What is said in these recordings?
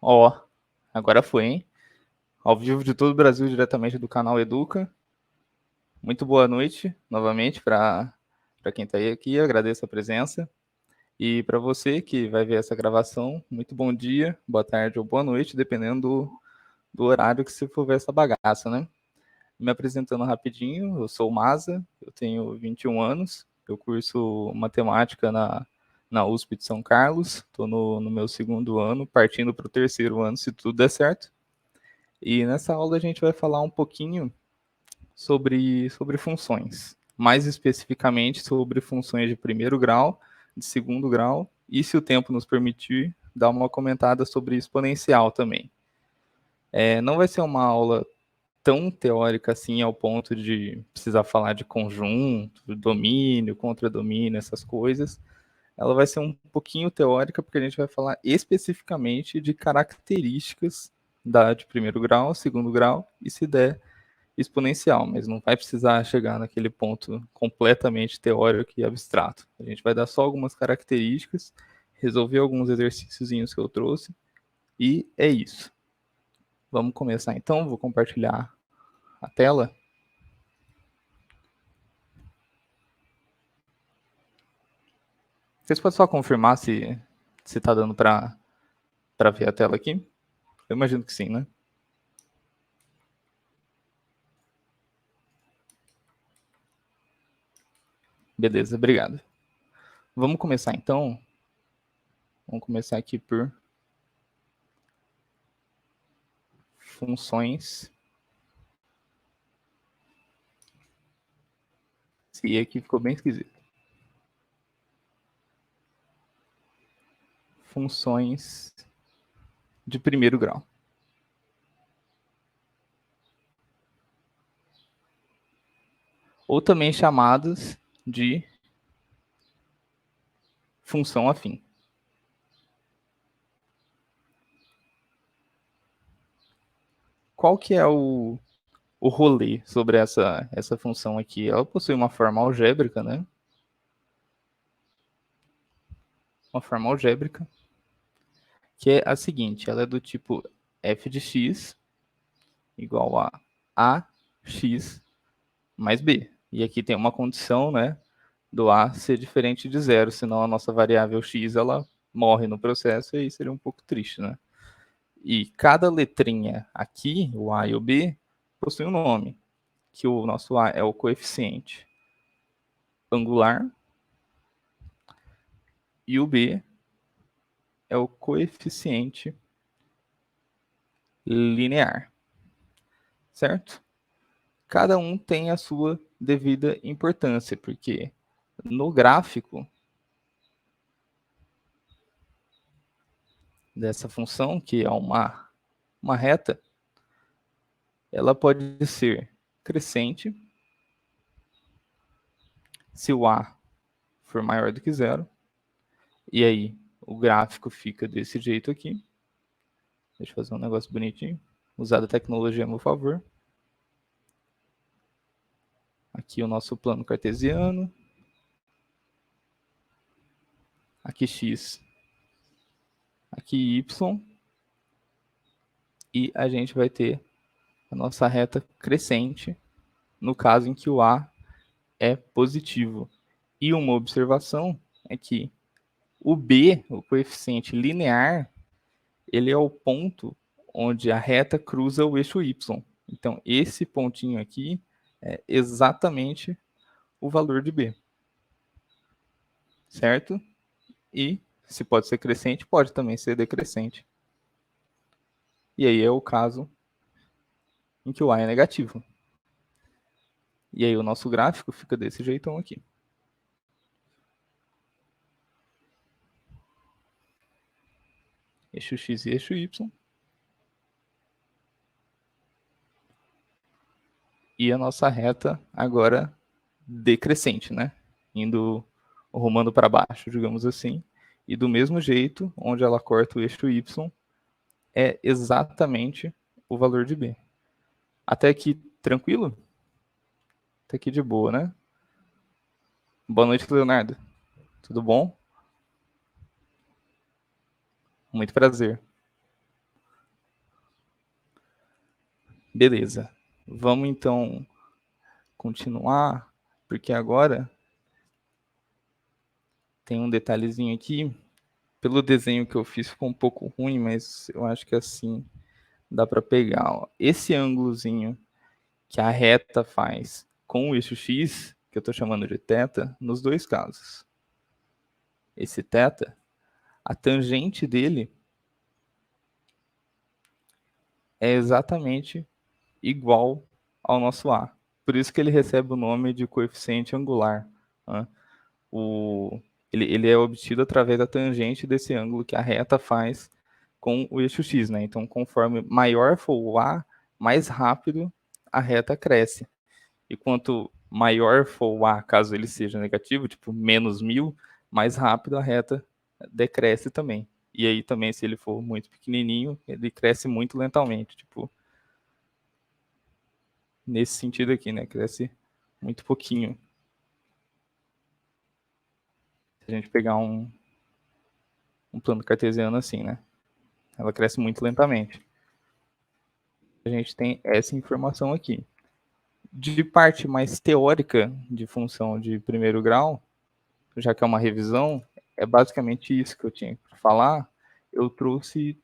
Ó, agora foi, hein? Ao vivo de todo o Brasil, diretamente do canal Educa. Muito boa noite, novamente, para quem está aqui. Agradeço a presença. E para você que vai ver essa gravação, muito bom dia, boa tarde ou boa noite, dependendo do horário que você for ver essa bagaça, né? Me apresentando rapidinho, eu sou o Maza, eu tenho 21 anos, eu curso matemática na USP de São Carlos, estou no meu segundo ano, partindo para o terceiro ano, se tudo der certo. E nessa aula a gente vai falar um pouquinho sobre funções, mais especificamente sobre funções de primeiro grau, de segundo grau, e se o tempo nos permitir, dar uma comentada sobre exponencial também. Não vai ser uma aula tão teórica assim ao ponto de precisar falar de conjunto, domínio, contradomínio, essas coisas. Ela vai ser um pouquinho teórica porque a gente vai falar especificamente de características de primeiro grau, segundo grau e, se der, exponencial, mas não vai precisar chegar naquele ponto completamente teórico e abstrato. A gente vai dar só algumas características, resolver alguns exercíciozinhos que eu trouxe e é isso. Vamos começar então, vou compartilhar a tela. Vocês podem só confirmar se está dando para ver a tela aqui? Eu imagino que sim, né? Beleza, obrigado. Vamos começar então. Vamos começar aqui por funções. E aqui ficou bem esquisito. Funções de primeiro grau. Ou também chamadas de função afim. Qual que é o rolê sobre essa função aqui? Ela possui uma forma algébrica, né? Uma forma algébrica, que é a seguinte, ela é do tipo f de x igual a x mais b. E aqui tem uma condição, né, do a ser diferente de zero, senão a nossa variável x ela morre no processo e aí seria um pouco triste, né? E cada letrinha aqui, o a e o b, possui um nome, que o nosso a é o coeficiente angular e o b é o coeficiente linear, certo? Cada um tem a sua devida importância, porque no gráfico dessa função, que é uma reta, ela pode ser crescente, se o a for maior do que zero, e aí o gráfico fica desse jeito aqui. Deixa eu fazer um negócio bonitinho. Usar a tecnologia a meu favor. Aqui o nosso plano cartesiano. Aqui x. Aqui y. E a gente vai ter a nossa reta crescente, no caso em que o a é positivo. E uma observação é que o b, o coeficiente linear, ele é o ponto onde a reta cruza o eixo y. Então, esse pontinho aqui é exatamente o valor de b. Certo? E se pode ser crescente, pode também ser decrescente. E aí é o caso em que o a é negativo. E aí o nosso gráfico fica desse jeitão aqui. Eixo x e eixo y. E a nossa reta agora decrescente, né? Indo rumando para baixo, digamos assim. E do mesmo jeito, onde ela corta o eixo y, é exatamente o valor de b. Até aqui tranquilo? Até aqui de boa, né? Boa noite, Leonardo. Tudo bom? Muito prazer. Beleza. Vamos então continuar, porque agora tem um detalhezinho aqui. Pelo desenho que eu fiz ficou um pouco ruim, mas eu acho que assim dá para pegar. Ó. Esse ângulozinho que a reta faz com o eixo X, que eu estou chamando de θ, nos dois casos. Esse θ, a tangente dele é exatamente igual ao nosso A. Por isso que ele recebe o nome de coeficiente angular. Né? Ele é obtido através da tangente desse ângulo que a reta faz com o eixo X. Né? Então, conforme maior for o A, mais rápido a reta cresce. E quanto maior for o A, caso ele seja negativo, tipo menos 1000, mais rápido a reta decresce também. E aí também, se ele for muito pequenininho, ele cresce muito lentamente, tipo nesse sentido aqui, né? Cresce muito pouquinho. Se a gente pegar um plano cartesiano assim, né? Ela cresce muito lentamente. A gente tem essa informação aqui. De parte mais teórica de função de primeiro grau, já que é uma revisão, é basicamente isso que eu tinha para falar. Eu trouxe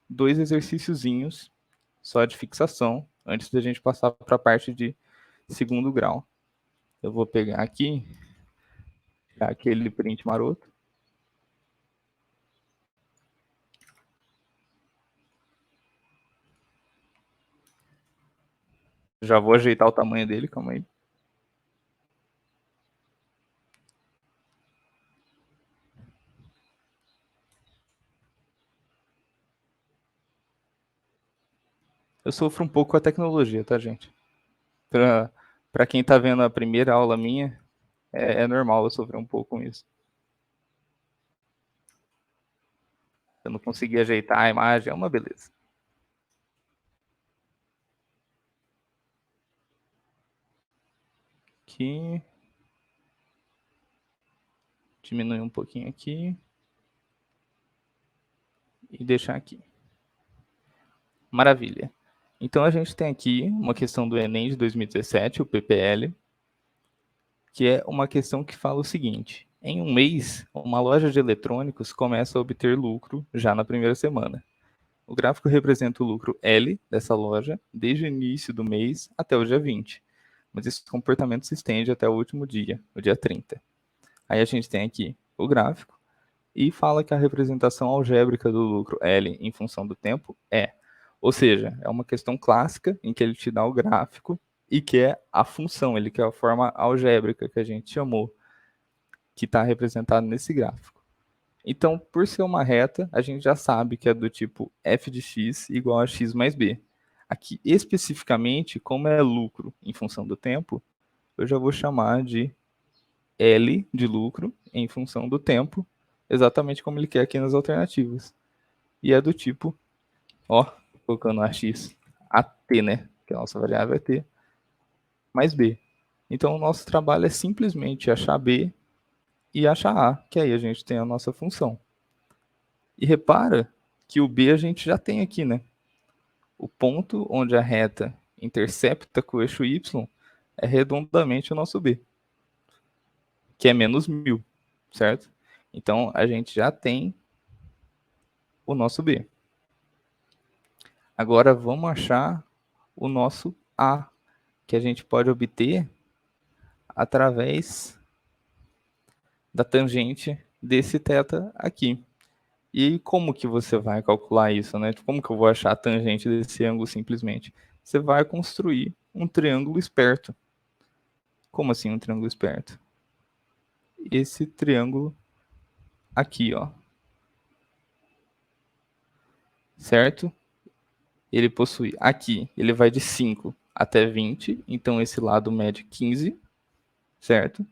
2 exercíciozinhos só de fixação, antes da gente passar para a parte de segundo grau. Eu vou pegar aqui aquele print maroto. Já vou ajeitar o tamanho dele, calma aí. Eu sofro um pouco com a tecnologia, tá, gente? Para quem tá vendo a primeira aula minha, é normal eu sofrer um pouco com isso. Eu não consegui ajeitar a imagem, é uma beleza. Aqui. Diminuir um pouquinho aqui. E deixar aqui. Maravilha. Então a gente tem aqui uma questão do Enem de 2017, o PPL, que é uma questão que fala o seguinte: em um mês, uma loja de eletrônicos começa a obter lucro já na primeira semana. O gráfico representa o lucro L dessa loja desde o início do mês até o dia 20. Mas esse comportamento se estende até o último dia, o dia 30. Aí a gente tem aqui o gráfico e fala que a representação algébrica do lucro L em função do tempo é. Ou seja, é uma questão clássica em que ele te dá o gráfico e que é a função, ele quer a forma algébrica que a gente chamou, que está representado nesse gráfico. Então, por ser uma reta, a gente já sabe que é do tipo f de x igual a x mais b. Aqui, especificamente, como é lucro em função do tempo, eu já vou chamar de L de lucro em função do tempo, exatamente como ele quer aqui nas alternativas. E é do tipo, ó, colocando AX, AT, né? Que a nossa variável é T, mais B. Então, o nosso trabalho é simplesmente achar B e achar A, que aí a gente tem a nossa função. E repara que o B a gente já tem aqui, né? O ponto onde a reta intercepta com o eixo Y é redondamente o nosso B, que é menos 1000, certo? Então, a gente já tem o nosso B. Agora, vamos achar o nosso A, que a gente pode obter através da tangente desse θ aqui. E como que você vai calcular isso, né? Como que eu vou achar a tangente desse ângulo simplesmente? Você vai construir um triângulo esperto. Como assim um triângulo esperto? Esse triângulo aqui, ó. Certo? Ele possui aqui, ele vai de 5 até 20, então esse lado mede 15, certo?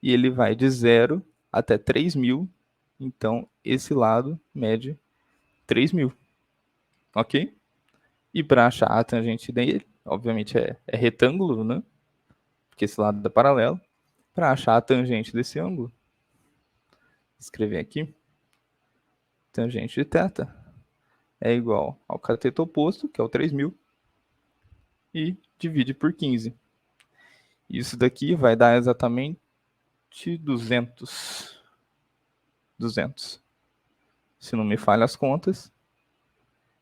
E ele vai de 0 até 3000, então esse lado mede 3000, ok? E para achar a tangente dele, obviamente é retângulo, né? Porque esse lado é paralelo. Para achar a tangente desse ângulo, escrever aqui, tangente de θ é igual ao cateto oposto, que é o 3000, e divide por 15. Isso daqui vai dar exatamente 200. 200. Se não me falha as contas,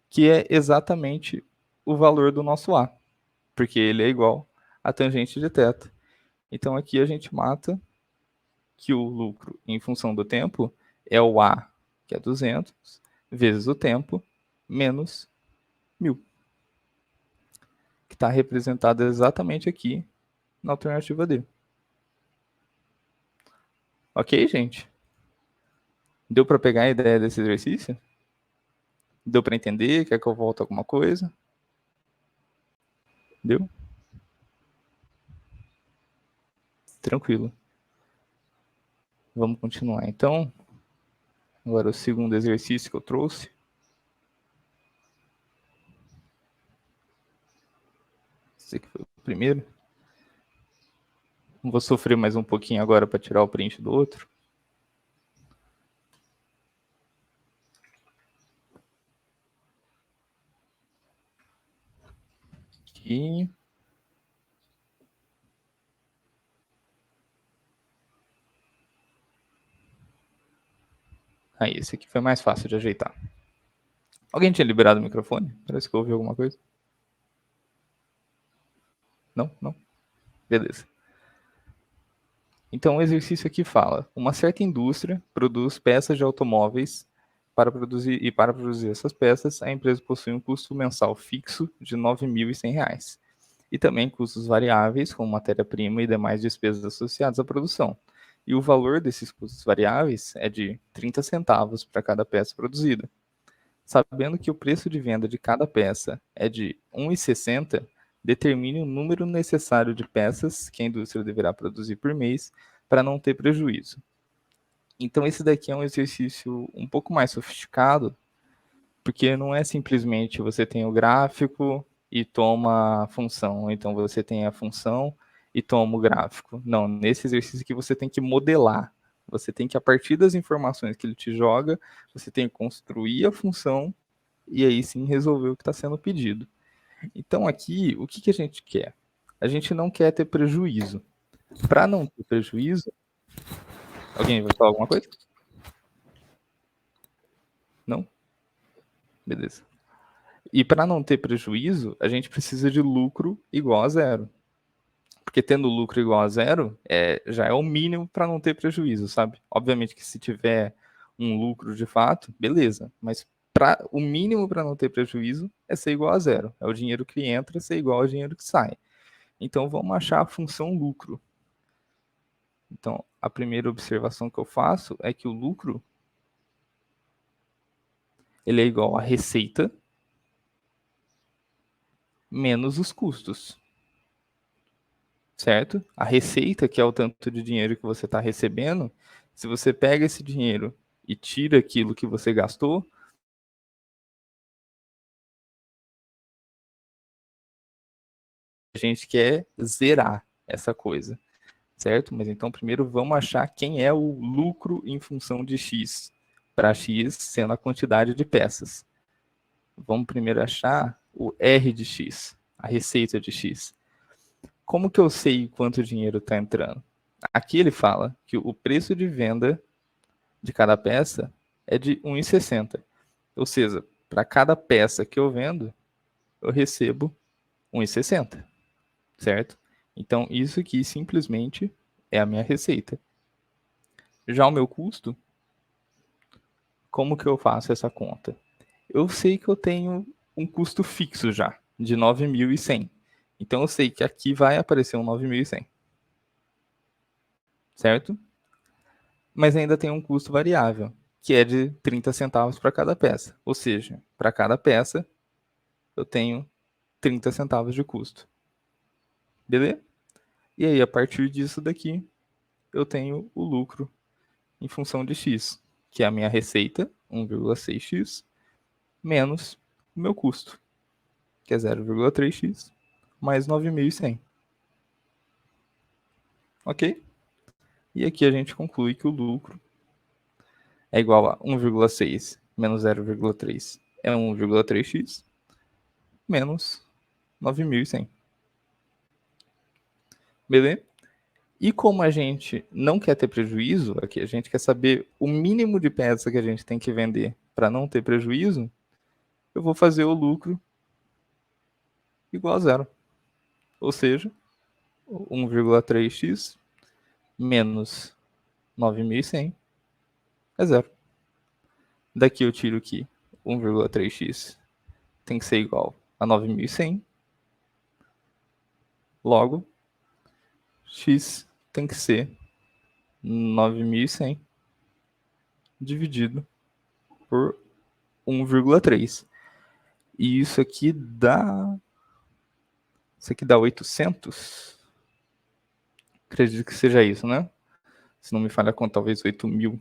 que é exatamente o valor do nosso A, porque ele é igual à tangente de θ. Então aqui a gente mata que o lucro em função do tempo é o A, que é 200, vezes o tempo, menos 1.000, que está representado exatamente aqui na alternativa D. Ok, gente? Deu para pegar a ideia desse exercício? Deu para entender? Quer que eu volte alguma coisa? Deu? Tranquilo. Vamos continuar então. Agora o segundo exercício que eu trouxe. Esse aqui foi o primeiro. Vou sofrer mais um pouquinho agora para tirar o print do outro. Aqui. Aí, esse aqui foi mais fácil de ajeitar. Alguém tinha liberado o microfone? Parece que eu ouvi alguma coisa. Não? Não? Beleza. Então, o exercício aqui fala: uma certa indústria produz peças de automóveis para produzir essas peças, a empresa possui um custo mensal fixo de R$ 9.100 e também custos variáveis, como matéria-prima e demais despesas associadas à produção. E o valor desses custos variáveis é de 30 centavos para cada peça produzida. Sabendo que o preço de venda de cada peça é de R$ 1,60, determine o número necessário de peças que a indústria deverá produzir por mês para não ter prejuízo. Então, esse daqui é um exercício um pouco mais sofisticado, porque não é simplesmente você tem o gráfico e toma a função, então você tem a função e toma o gráfico. Não, nesse exercício aqui você tem que modelar. Você tem que, a partir das informações que ele te joga, você tem que construir a função e aí sim resolver o que está sendo pedido. Então aqui, o que a gente quer? A gente não quer ter prejuízo. Para não ter prejuízo, alguém vai falar alguma coisa? Não? Beleza. E para não ter prejuízo, a gente precisa de lucro igual a zero. Porque tendo lucro igual a zero, já é o mínimo para não ter prejuízo, sabe? Obviamente que se tiver um lucro de fato, beleza. Mas o mínimo para não ter prejuízo é ser igual a zero. É o dinheiro que entra ser igual ao dinheiro que sai. Então vamos achar a função lucro. Então a primeira observação que eu faço é que o lucro ele é igual a receita menos os custos. Certo? A receita, que é o tanto de dinheiro que você está recebendo, se você pega esse dinheiro e tira aquilo que você gastou, a gente quer zerar essa coisa, certo? Mas então primeiro vamos achar quem é o lucro em função de X, para X sendo a quantidade de peças. Vamos primeiro achar o R de X, a receita de X. Como que eu sei quanto dinheiro está entrando? Aqui ele fala que o preço de venda de cada peça é de R$ 1,60. Ou seja, para cada peça que eu vendo, eu recebo R$ 1,60, certo? Então, isso aqui simplesmente é a minha receita. Já o meu custo, como que eu faço essa conta? Eu sei que eu tenho um custo fixo já, de 9.100. Então, eu sei que aqui vai aparecer um 9.100, certo? Mas ainda tem um custo variável, que é de 30 centavos para cada peça. Ou seja, para cada peça, eu tenho 30 centavos de custo. Beleza? E aí, a partir disso daqui, eu tenho o lucro em função de x, que é a minha receita, 1,6x, menos o meu custo, que é 0,3x, mais 9.100. Ok? E aqui a gente conclui que o lucro é igual a 1,6 menos 0,3 é 1,3x, menos 9.100. Beleza? E como a gente não quer ter prejuízo, aqui a gente quer saber o mínimo de peça que a gente tem que vender para não ter prejuízo, eu vou fazer o lucro igual a zero. Ou seja, 1,3x menos 9.100 é zero. Daqui eu tiro que 1,3x tem que ser igual a 9.100. Logo, x tem que ser 9.100 dividido por 1,3. E isso aqui dá... Isso aqui dá 800. Acredito que seja isso, né? Se não me falha a conta, talvez 8.000.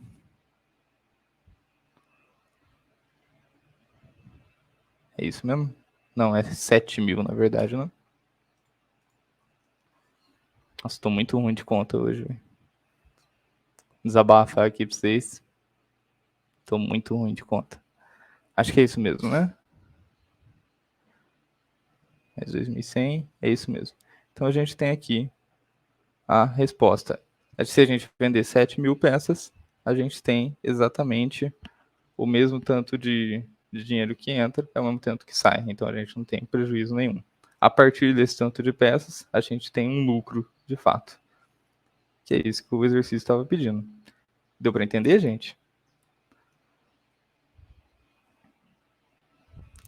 É isso mesmo? Não, é 7.000, na verdade, né? Nossa, tô muito ruim de conta hoje, véio. Desabafar aqui pra vocês. Tô muito ruim de conta. Acho que é isso mesmo, né? É 2.100, é isso mesmo. Então a gente tem aqui a resposta. Se a gente vender 7.000 peças, a gente tem exatamente o mesmo tanto de dinheiro que entra, é o mesmo tanto que sai. Então a gente não tem prejuízo nenhum. A partir desse tanto de peças, a gente tem um lucro de fato. Que é isso que o exercício estava pedindo. Deu para entender, gente?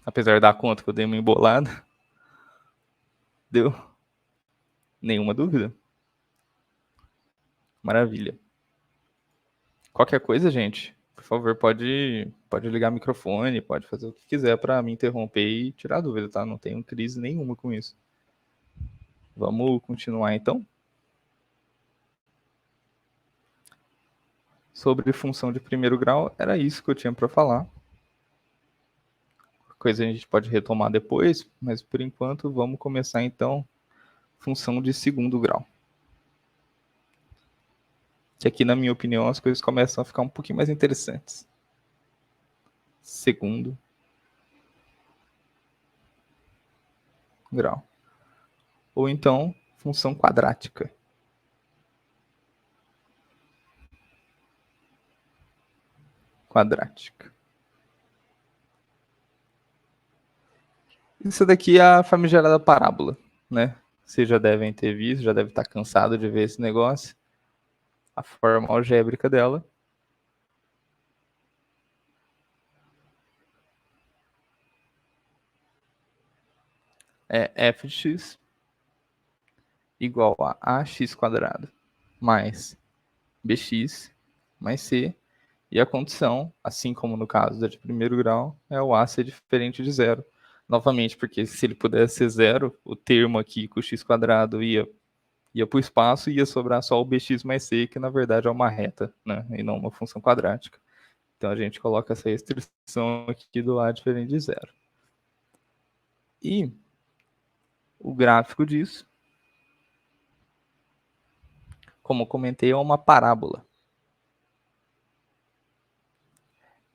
Apesar da conta que eu dei uma embolada, deu nenhuma dúvida. Maravilha. Qualquer coisa, gente, por favor, pode ligar o microfone, pode fazer o que quiser para me interromper e tirar dúvida, tá? Não tenho crise nenhuma com isso. Vamos continuar então? Sobre função de primeiro grau, era isso que eu tinha para falar. Coisa a gente pode retomar depois, mas por enquanto vamos começar então função de segundo grau. Que aqui, na minha opinião, as coisas começam a ficar um pouquinho mais interessantes. Segundo grau. Ou então, função quadrática. Quadrática. Isso daqui é a famigerada parábola, né? Vocês já devem ter visto, já devem estar cansados de ver esse negócio. A forma algébrica dela é f de x igual a ax quadrado mais bx mais c. E a condição, assim como no caso da de primeiro grau, é o a ser diferente de zero. Novamente, porque se ele pudesse ser zero, o termo aqui com o x quadrado ia para o espaço e ia sobrar só o bx mais c, que na verdade é uma reta, né? E não uma função quadrática. Então a gente coloca essa restrição aqui do a diferente de zero. E o gráfico disso, como eu comentei, é uma parábola.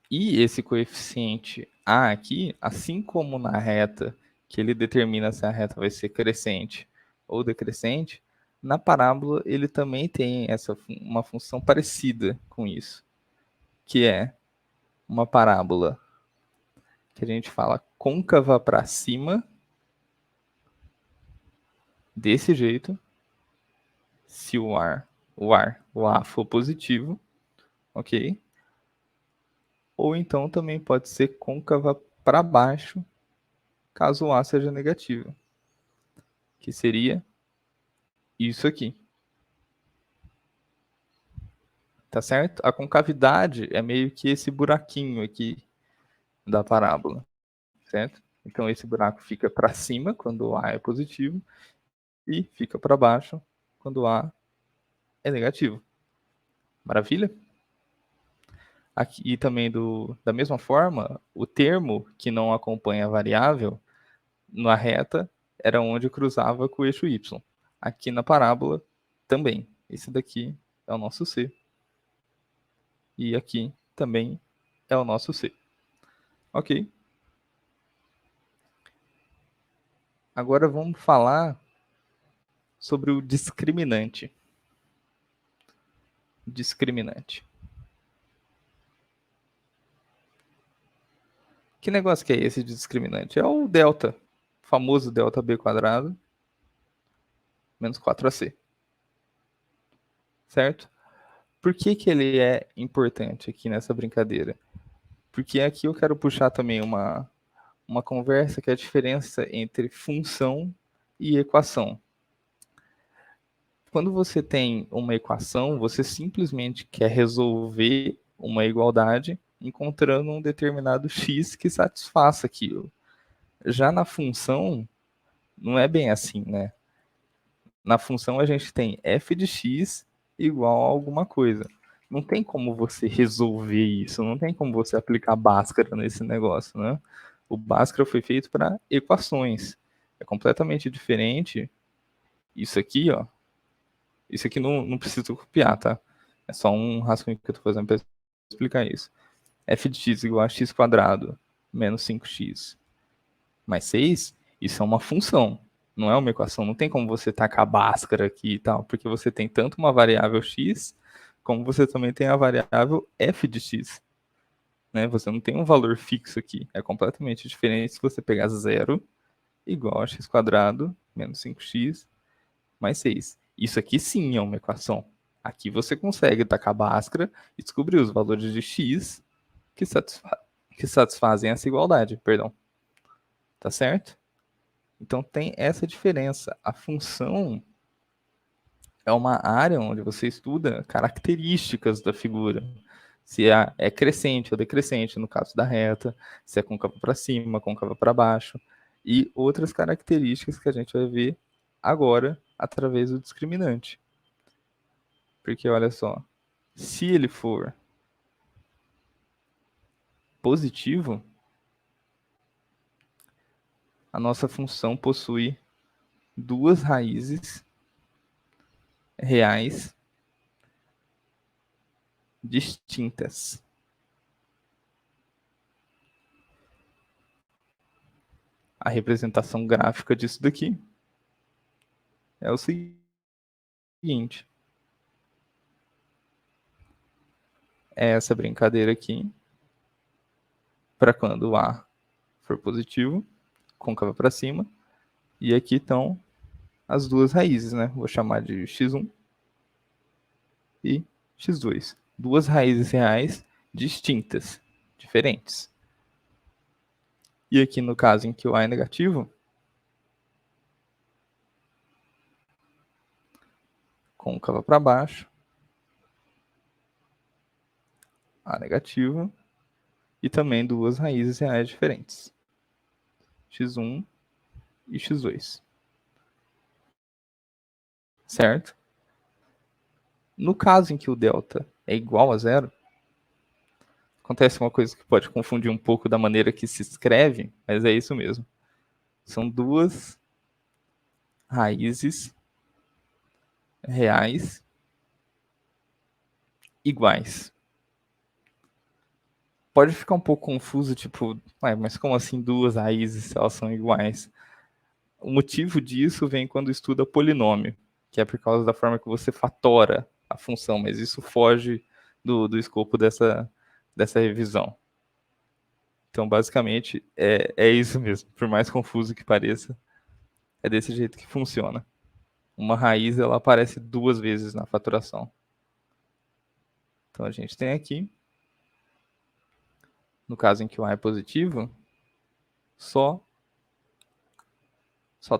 E esse coeficiente a aqui, assim como na reta, que ele determina se a reta vai ser crescente ou decrescente, na parábola ele também tem uma função parecida com isso, que é uma parábola que a gente fala côncava para cima, desse jeito, se o A for positivo, ok? Ou então também pode ser côncava para baixo, caso o A seja negativo, que seria isso aqui. Tá certo? A concavidade é meio que esse buraquinho aqui da parábola, certo? Então esse buraco fica para cima quando o A é positivo e fica para baixo quando o A é negativo. Maravilha? Aqui e também da mesma forma, o termo que não acompanha a variável na reta era onde cruzava com o eixo y. Aqui na parábola também. Esse daqui é o nosso C. E aqui também é o nosso C. Ok? Agora vamos falar sobre o discriminante. Discriminante. Que negócio que é esse de discriminante? É o delta, o famoso delta b quadrado menos 4ac, certo? Por que que ele é importante aqui nessa brincadeira? Porque aqui eu quero puxar também uma conversa que é a diferença entre função e equação. Quando você tem uma equação, você simplesmente quer resolver uma igualdade encontrando um determinado x que satisfaça aquilo. Já na função, não é bem assim, né? Na função a gente tem f de x igual a alguma coisa. Não tem como você resolver isso, não tem como você aplicar Bhaskara nesse negócio, né? O Bhaskara foi feito para equações. É completamente diferente. Isso aqui, ó. Isso aqui não precisa copiar, tá? É só um rascunho que eu tô fazendo para explicar isso. F de x igual a x quadrado menos 5x mais 6, isso é uma função, não é uma equação. Não tem como você tacar a Bhaskara aqui e tal, porque você tem tanto uma variável x, como você também tem a variável f de x. Né? Você não tem um valor fixo aqui. É completamente diferente se você pegar 0 igual a x quadrado menos 5x mais 6. Isso aqui sim é uma equação. Aqui você consegue tacar a Bhaskara e descobrir os valores de x que, que satisfazem essa igualdade, perdão. Tá certo? Então tem essa diferença. A função é uma área onde você estuda características da figura. Se é crescente ou decrescente, no caso da reta, se é côncava para cima, côncava para baixo, e outras características que a gente vai ver agora através do discriminante. Porque olha só, se ele for positivo, a nossa função possui duas raízes reais distintas. A representação gráfica disso daqui é o seguinte. É essa brincadeira aqui. Para quando o A for positivo, côncava para cima. E aqui estão as duas raízes, né? Vou chamar de x1 e x2. Duas raízes reais distintas, diferentes. E aqui no caso em que o A é negativo, côncava para baixo, A negativo, e também duas raízes reais diferentes, x1 e x2. Certo? No caso em que o delta é igual a zero, acontece uma coisa que pode confundir um pouco da maneira que se escreve, mas é isso mesmo. São duas raízes reais iguais. Pode ficar um pouco confuso, tipo, mas como assim duas raízes elas são iguais? O motivo disso vem quando estuda polinômio, que é por causa da forma que você fatora a função, mas isso foge do escopo dessa revisão. Então, basicamente, é isso mesmo. Por mais confuso que pareça, é desse jeito que funciona. Uma raiz ela aparece duas vezes na faturação. Então, a gente tem aqui, no caso em que o A é positivo, só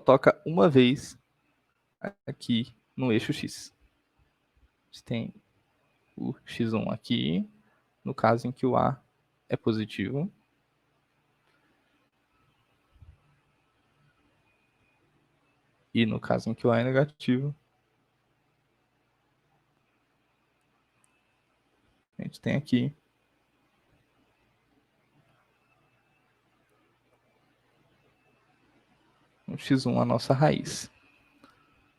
toca uma vez aqui no eixo X. A gente tem o X1 aqui, no caso em que o A é positivo. E no caso em que o A é negativo, a gente tem aqui um x1, a nossa raiz.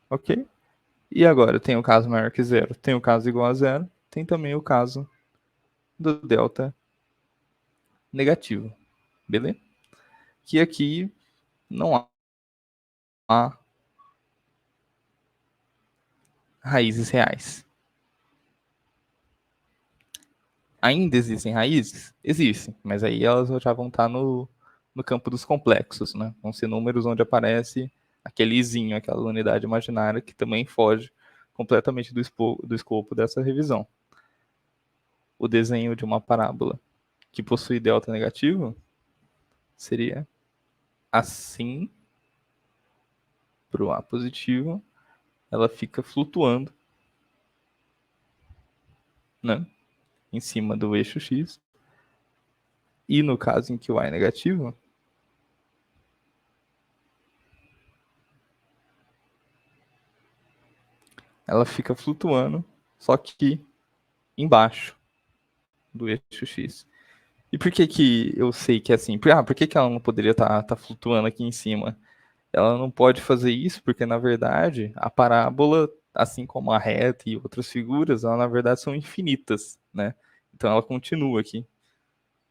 Ok? E agora, tem o caso maior que zero, tem o caso igual a zero, tem também o caso do delta negativo. Beleza? Que aqui não há raízes reais. Ainda existem raízes? Existem, mas aí elas já vão estar no campo dos complexos, né? Vão ser números onde aparece aquele izinho, aquela unidade imaginária que também foge completamente do escopo dessa revisão. O desenho de uma parábola que possui delta negativo seria assim para o A positivo, ela fica flutuando, né, em cima do eixo X. E no caso em que o A é negativo, ela fica flutuando, só que embaixo do eixo X. E por que que eu sei que é assim? Por que que ela não poderia estar flutuando aqui em cima? Ela não pode fazer isso porque, na verdade, a parábola, assim como a reta e outras figuras, ela, na verdade, são infinitas, né? Então ela continua aqui,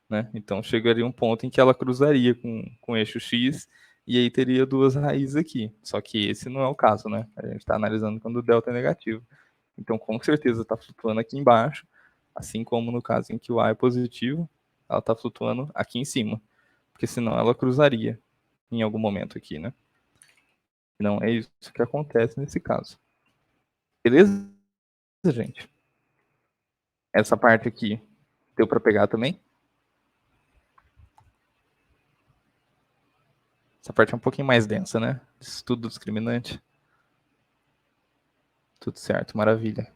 né? Então chegaria um ponto em que ela cruzaria com o eixo X e aí teria duas raízes aqui. Só que esse não é o caso, né? A gente está analisando quando o delta é negativo. Então, com certeza, está flutuando aqui embaixo, assim como no caso em que o A é positivo, ela está flutuando aqui em cima, porque senão ela cruzaria em algum momento aqui, né? Não é isso que acontece nesse caso. Beleza, gente? Essa parte aqui deu para pegar também? Essa parte é um pouquinho mais densa, né? Estudo discriminante. Tudo certo, maravilha.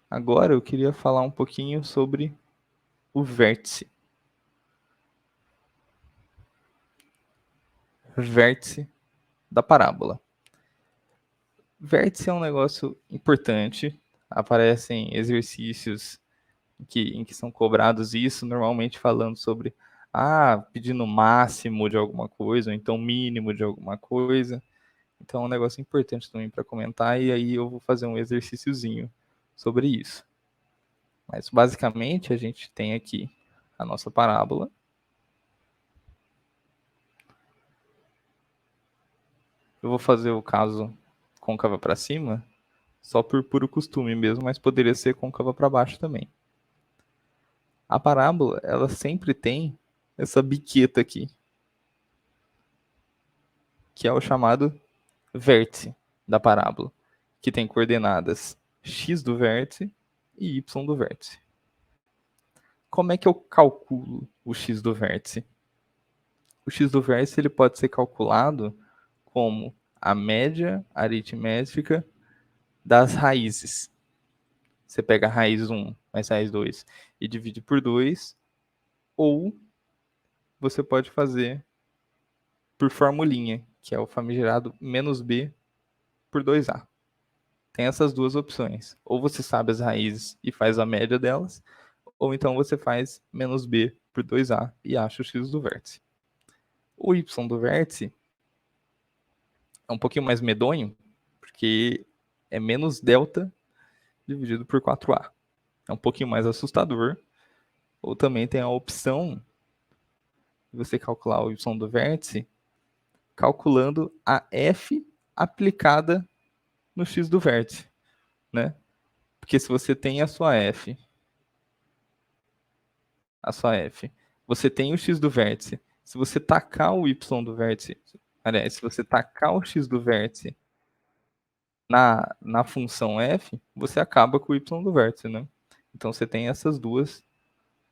Agora eu queria falar um pouquinho sobre o vértice. Vértice da parábola. Vértice é um negócio importante. Aparecem exercícios em que são cobrados isso, normalmente falando sobre pedindo máximo de alguma coisa, ou então mínimo de alguma coisa. Então é um negócio importante também para comentar, e aí eu vou fazer um exercíciozinho sobre isso. Mas basicamente a gente tem aqui a nossa parábola. Eu vou fazer o caso côncava para cima, só por puro costume mesmo, mas poderia ser côncava para baixo também. A parábola, ela sempre tem essa biqueta aqui, que é o chamado vértice da parábola, que tem coordenadas x do vértice e y do vértice. Como é que eu calculo o x do vértice? O x do vértice ele pode ser calculado como a média aritmética das raízes. Você pega a raiz 1 mais raiz 2 e divide por 2, ou você pode fazer por formulinha, que é o famigerado menos b por 2a. Tem essas duas opções. Ou você sabe as raízes e faz a média delas, ou então você faz menos b por 2a e acha o x do vértice. O y do vértice é um pouquinho mais medonho, porque é menos delta dividido por 4a. É um pouquinho mais assustador. Ou também tem a opção de você calcular o y do vértice calculando a f aplicada no x do vértice, né? Porque se você tem a sua f, você tem o x do vértice. Se você tacar o y do vértice, aliás, se você tacar o x do vértice na função f, você acaba com o y do vértice, né? Então você tem essas duas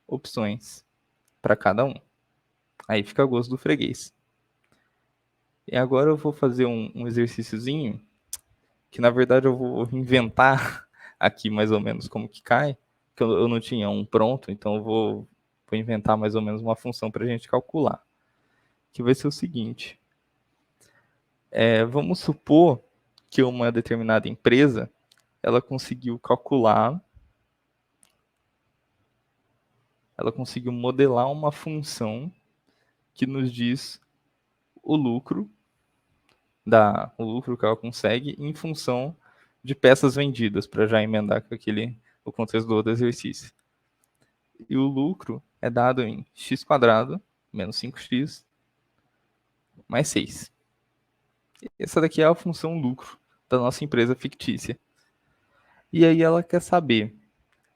opções para cada um. Aí fica a gosto do freguês. E agora eu vou fazer um exercíciozinho, que na verdade eu vou inventar aqui mais ou menos como que cai, que eu não tinha um pronto, então eu vou inventar mais ou menos uma função para a gente calcular. Que vai ser o seguinte. Vamos supor que uma determinada empresa ela conseguiu modelar uma função que nos diz o lucro que ela consegue em função de peças vendidas, para já emendar com o contexto do outro exercício. E o lucro é dado em x² menos 5x mais 6. Essa daqui é a função lucro da nossa empresa fictícia. E aí ela quer saber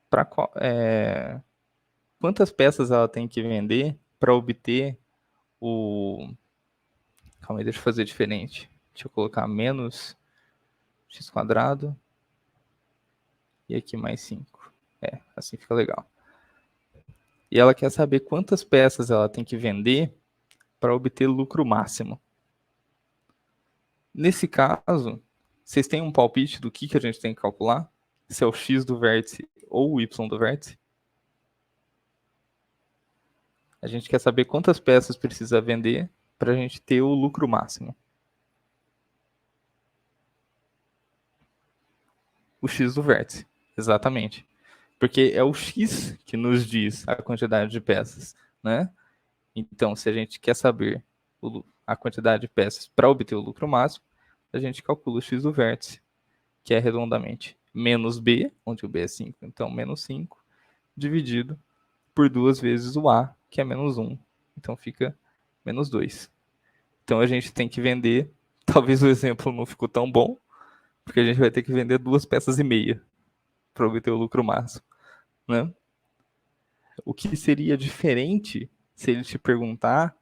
para quantas peças ela tem que vender para obter o... Calma aí, deixa eu fazer diferente. Deixa eu colocar menos x quadrado e aqui mais 5. Assim fica legal. E ela quer saber quantas peças ela tem que vender para obter lucro máximo. Nesse caso, vocês têm um palpite do que a gente tem que calcular? Se é o x do vértice ou o y do vértice? A gente quer saber quantas peças precisa vender para a gente ter o lucro máximo. O x do vértice, exatamente. Porque é o x que nos diz a quantidade de peças, né? Então, se a gente quer saber a quantidade de peças para obter o lucro máximo, a gente calcula o x do vértice, que é redondamente menos b, onde o b é 5, então menos 5, dividido por 2 vezes o a, que é menos 1. Então fica menos 2. Então a gente tem que vender, talvez o exemplo não ficou tão bom, porque a gente vai ter que vender 2 peças e meia para obter o lucro máximo, né? O que seria diferente se ele te perguntar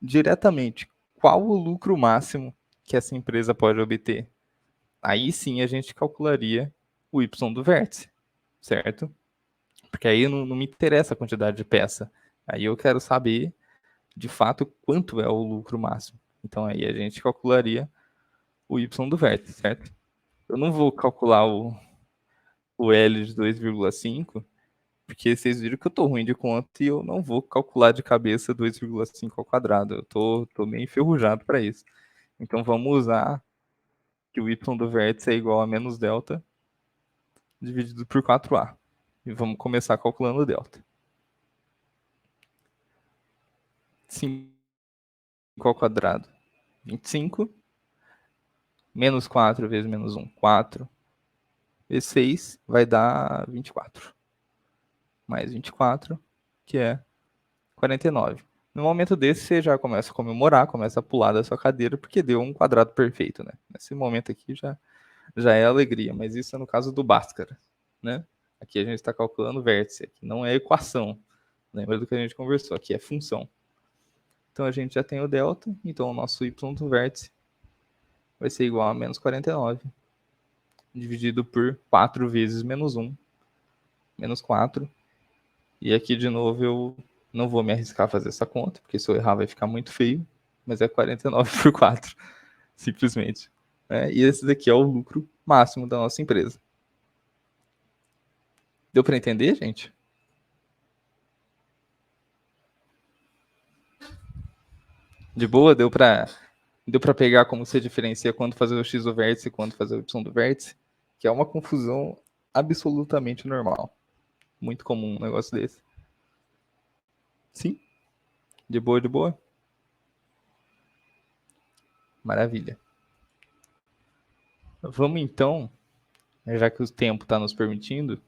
diretamente qual o lucro máximo que essa empresa pode obter. Aí sim a gente calcularia o y do vértice, certo? Porque aí não me interessa a quantidade de peça. Aí eu quero saber, de fato, quanto é o lucro máximo. Então aí a gente calcularia o y do vértice, certo? Eu não vou calcular o L de 2,5, porque vocês viram que eu tô ruim de conta e eu não vou calcular de cabeça 2,5 ao quadrado. Eu tô meio enferrujado para isso. Então vamos usar que o y do vértice é igual a menos delta dividido por 4a. E vamos começar calculando o delta. 5 ao quadrado, 25. Menos 4 vezes menos 1, 4. Vezes 6 vai dar 24. Mais 24, que é 49. No momento desse, você já começa a comemorar, começa a pular da sua cadeira, porque deu um quadrado perfeito, né? Nesse momento aqui já é alegria, mas isso é no caso do Bhaskara, né? Aqui a gente está calculando vértice, aqui não é equação. Lembra do que a gente conversou? Aqui é função. Então a gente já tem o delta, então o nosso y do vértice vai ser igual a menos 49, dividido por 4 vezes menos 1, menos 4. E aqui de novo eu não vou me arriscar a fazer essa conta, porque se eu errar vai ficar muito feio, mas é 49 por 4, simplesmente. E esse daqui é o lucro máximo da nossa empresa. Deu para entender, gente? De boa? Deu para pegar como você diferencia quando fazer o x do vértice e quando fazer o y do vértice? Que é uma confusão absolutamente normal. Muito comum um negócio desse. Sim? De boa, de boa? Maravilha. Vamos então, já que o tempo está nos permitindo,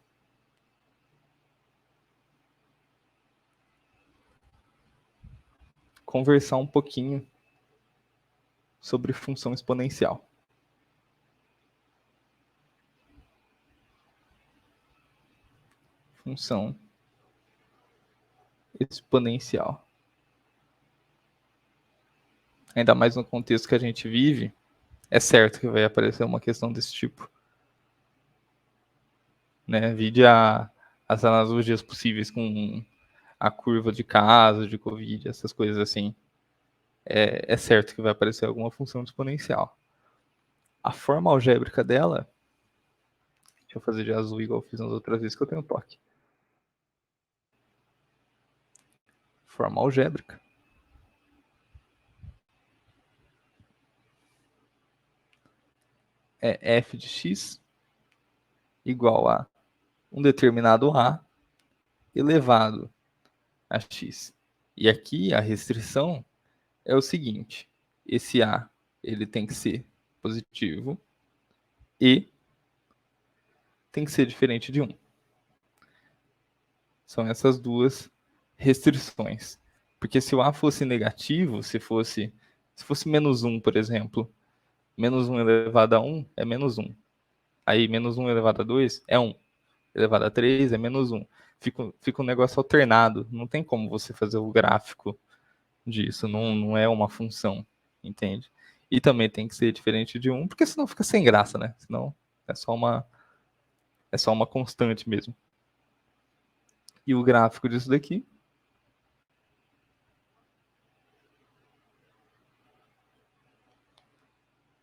conversar um pouquinho sobre função exponencial. Função exponencial. Ainda mais no contexto que a gente vive, é certo que vai aparecer uma questão desse tipo. Né? Vide as analogias possíveis com a curva de casos, de Covid, essas coisas assim. É certo que vai aparecer alguma função exponencial. A forma algébrica dela, deixa eu fazer de azul igual eu fiz nas outras vezes que eu tenho toque. Forma algébrica é f de x igual a um determinado a elevado a x. E aqui a restrição é o seguinte: esse a ele tem que ser positivo e tem que ser diferente de 1. São essas duas restrições. Porque se o a fosse negativo, se fosse menos 1, por exemplo, Menos 1 elevado a 1 é menos 1. Aí menos 1 elevado a 2 é 1. Elevado a 3 é menos 1. Fica um negócio alternado. Não tem como você fazer o gráfico disso. Não é uma função, entende? E também tem que ser diferente de 1, porque senão fica sem graça, né? Senão é só uma constante mesmo. E o gráfico disso daqui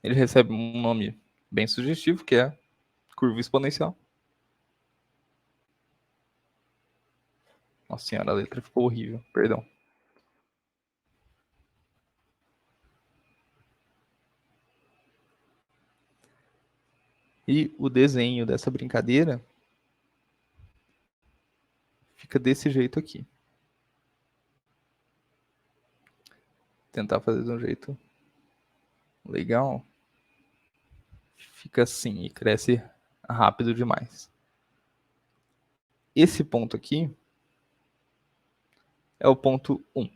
ele recebe um nome bem sugestivo, que é curva exponencial. Nossa senhora, a letra ficou horrível, perdão. E o desenho dessa brincadeira fica desse jeito aqui. Tentar fazer de um jeito legal. Fica assim e cresce rápido demais. Esse ponto aqui é o ponto 1.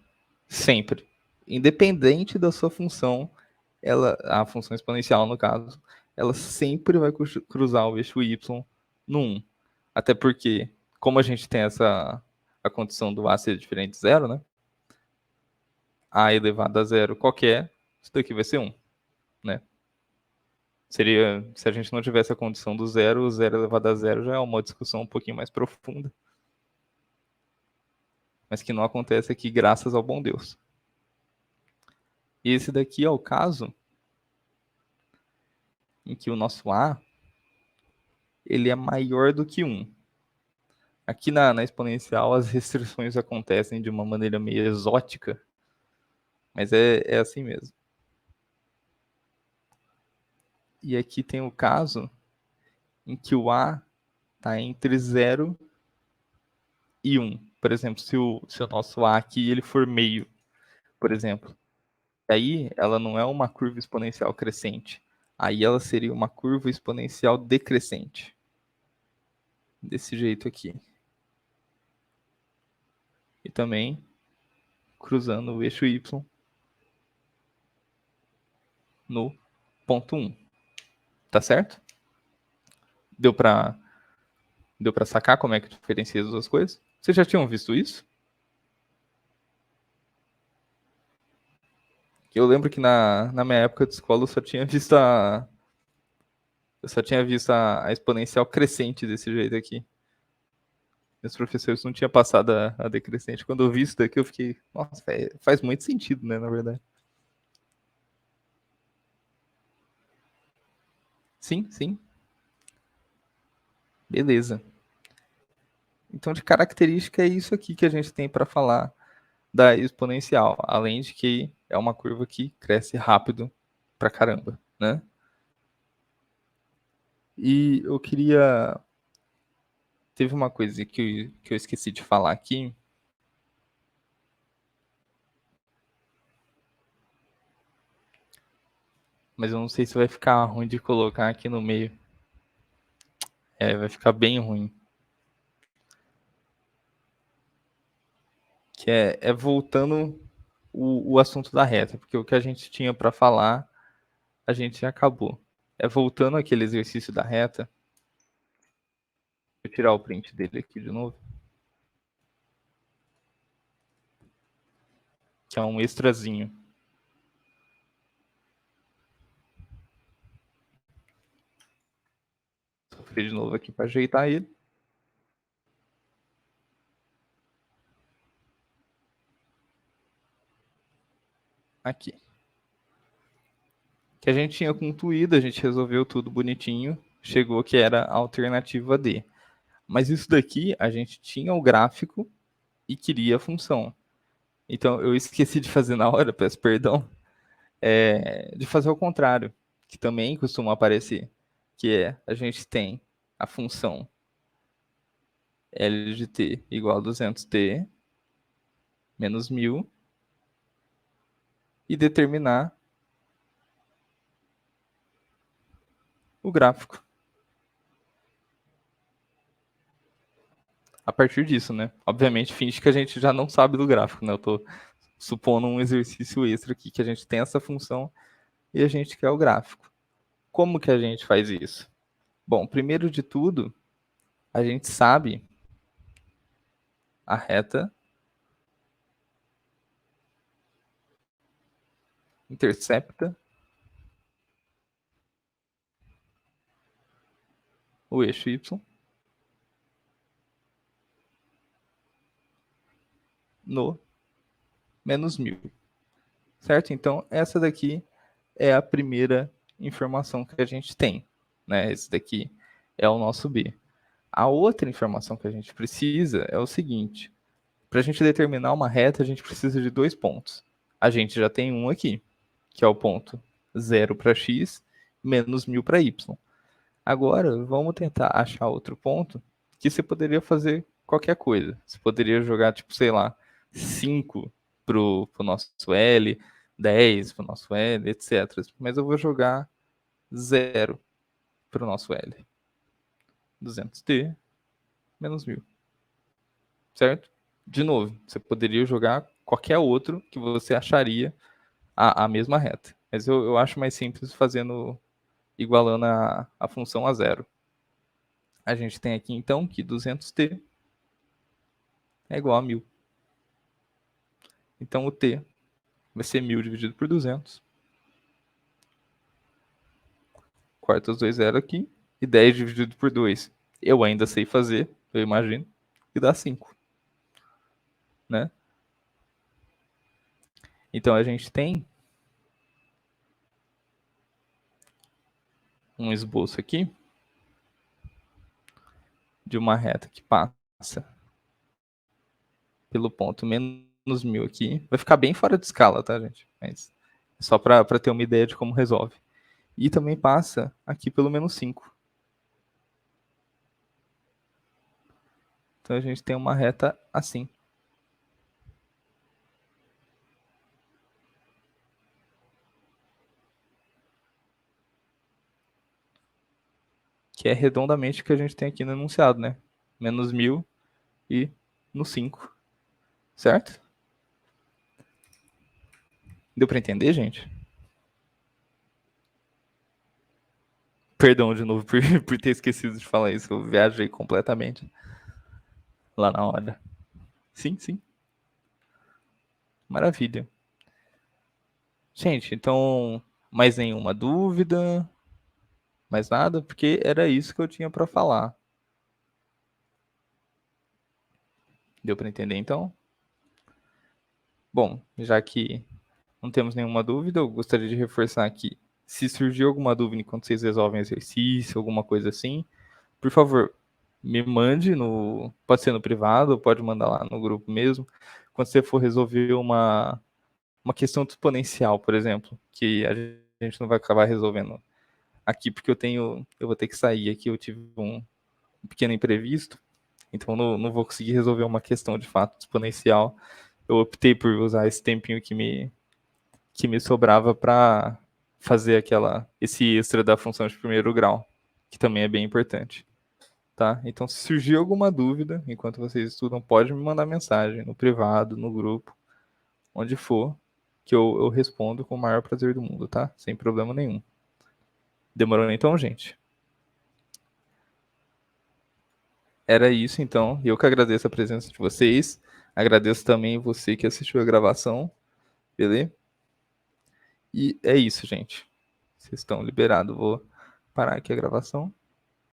Sempre. Independente da sua função, a função exponencial, no caso, ela sempre vai cruzar o eixo y no 1. Até porque, como a gente tem a condição do a ser diferente de zero, né? A elevado a zero qualquer, isso daqui vai ser 1, né? Seria, se a gente não tivesse a condição do zero, o zero elevado a zero já é uma discussão um pouquinho mais profunda. Mas que não acontece aqui graças ao bom Deus. E esse daqui é o caso em que o nosso A ele é maior do que 1. Aqui na exponencial as restrições acontecem de uma maneira meio exótica, mas é assim mesmo. E aqui tem o caso em que o A está entre 0 e 1. Por exemplo, se o nosso A aqui ele for meio, por exemplo. Aí ela não é uma curva exponencial crescente. Aí ela seria uma curva exponencial decrescente. Desse jeito aqui. E também cruzando o eixo Y no ponto 1. Tá certo? Deu para sacar como é que diferencia as duas coisas? Vocês já tinham visto isso? Eu lembro que na minha época de escola eu só tinha visto a exponencial crescente desse jeito aqui. Meus professores não tinham passado a decrescente. Quando eu vi isso daqui, eu fiquei, nossa, faz muito sentido, né, na verdade. Sim, sim. Beleza. Então, de característica, é isso aqui que a gente tem para falar da exponencial. Além de que é uma curva que cresce rápido pra caramba, né? E eu queria. Teve uma coisa que eu esqueci de falar aqui. Mas eu não sei se vai ficar ruim de colocar aqui no meio. Vai ficar bem ruim. Que é voltando o assunto da reta, porque o que a gente tinha para falar, a gente já acabou. É voltando aquele exercício da reta. Vou tirar o print dele aqui de novo. Que é um extrazinho. Sofri de novo aqui para ajeitar ele. Aqui. Que a gente tinha concluído, a gente resolveu tudo bonitinho. Chegou que era a alternativa D. Mas isso daqui, a gente tinha o gráfico e queria a função. Então, eu esqueci de fazer na hora, peço perdão, de fazer o contrário, que também costuma aparecer, que é, a gente tem a função L de t igual a 200t menos 1000 e determinar o gráfico. A partir disso, né? Obviamente, finge que a gente já não sabe do gráfico, né? Eu tô supondo um exercício extra aqui, que a gente tem essa função e a gente quer o gráfico. Como que a gente faz isso? Bom, primeiro de tudo, a gente sabe a reta intercepta o eixo Y no menos 1000, certo? Então, essa daqui é a primeira informação que a gente tem, né? Esse daqui é o nosso B. A outra informação que a gente precisa é o seguinte: para a gente determinar uma reta, a gente precisa de 2 pontos. A gente já tem um aqui, que é o ponto 0 para x menos 1000 para y. Agora, vamos tentar achar outro ponto que você poderia fazer qualquer coisa. Você poderia jogar, tipo, sei lá, 5 pro nosso L, 10 pro nosso L, etc. Mas eu vou jogar 0 pro nosso L. 200t menos 1000. Certo? De novo, você poderia jogar qualquer outro que você acharia a mesma reta. Mas eu acho mais simples fazendo, igualando a função a zero. A gente tem aqui então que 200t é igual a 1000. Então o t vai ser 1000 dividido por 200. Corta os dois zeros aqui. E 10 dividido por 2. Eu ainda sei fazer, eu imagino. E dá 5. Né? Então a gente tem um esboço aqui de uma reta que passa pelo ponto menos 1000 aqui. Vai ficar bem fora de escala, tá, gente? Mas só para ter uma ideia de como resolve. E também passa aqui pelo menos 5. Então a gente tem uma reta assim. Que é redondamente o que a gente tem aqui no enunciado, né? Menos 1000 e no 5. Certo? Deu para entender, gente? Perdão de novo por ter esquecido de falar isso. Eu viajei completamente lá na hora. Sim, sim. Maravilha. Gente, então, mais nenhuma dúvida? Mais nada? Porque era isso que eu tinha para falar. Deu para entender, então? Bom, já que não temos nenhuma dúvida, eu gostaria de reforçar aqui. Se surgir alguma dúvida enquanto vocês resolvem exercício, alguma coisa assim, por favor, me mande no. Pode ser no privado, pode mandar lá no grupo mesmo. Quando você for resolver uma questão exponencial, por exemplo, que a gente não vai acabar resolvendo aqui, porque eu vou ter que sair aqui, eu tive um pequeno imprevisto, então não vou conseguir resolver uma questão de fato exponencial. Eu optei por usar esse tempinho que me sobrava para fazer esse extra da função de primeiro grau, que também é bem importante. Tá? Então, se surgir alguma dúvida enquanto vocês estudam, pode me mandar mensagem no privado, no grupo, onde for, que eu respondo com o maior prazer do mundo, tá? Sem problema nenhum. Demorou então, gente? Era isso então. Eu que agradeço a presença de vocês. Agradeço também você que assistiu a gravação, beleza? E é isso, gente. Vocês estão liberados. Vou parar aqui a gravação.